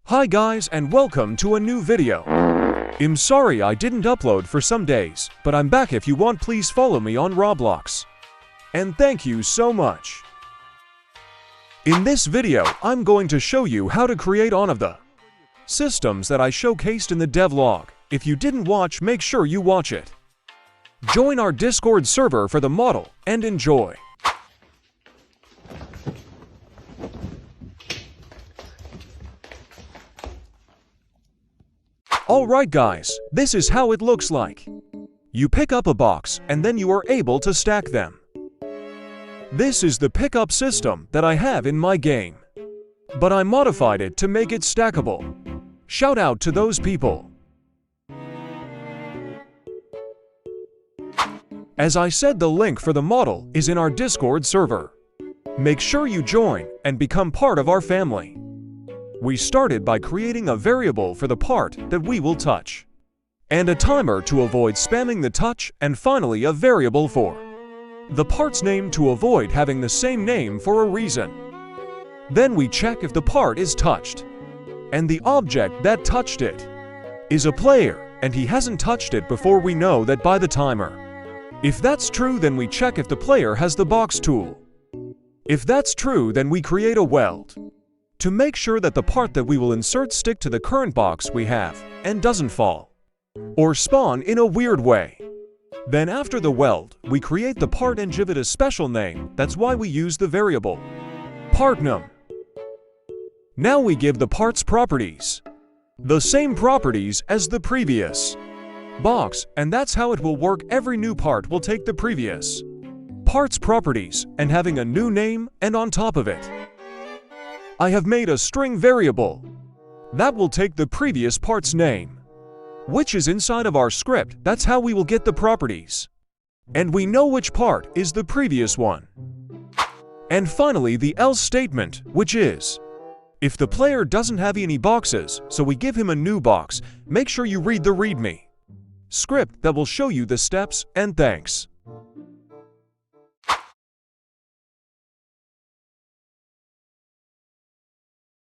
Hi guys and welcome to a new video. I'm sorry I didn't upload for some days, but I'm back. If you want, please follow me on Roblox. And thank you so much. In this video, I'm going to show you how to create one of the systems that I showcased in the devlog. If you didn't watch, make sure you watch it. Join our Discord server for the model and enjoy. Alright guys, this is how it looks like. You pick up a box and then you are able to stack them. This is the pickup system that I have in my game. But I modified it to make it stackable. Shout out to those people. As I said, the link for the model is in our Discord server. Make sure you join and become part of our family. We started by creating a variable for the part that we will touch, and a timer to avoid spamming the touch, and finally a variable for the part's name to avoid having the same name for a reason. Then we check if the part is touched, and the object that touched it is a player, and he hasn't touched it before we know that by the timer. If that's true, then we check if the player has the box tool. If that's true, then we create a weld to make sure that the part that we will insert stick to the current box we have and doesn't fall or spawn in a weird way. Then after the weld, we create the part and give it a special name. That's why we use the variable partNum. Now we give the part's properties the same properties as the previous box, and that's how it will work. Every new part will take the previous part's properties and having a new name, and on top of it I have made a string variable that will take the previous part's name, which is inside of our script. That's how we will get the properties. And we know which part is the previous one. And finally, the else statement, which is if the player doesn't have any boxes, so we give him a new box. Make sure you read the README script that will show you the steps, and thanks.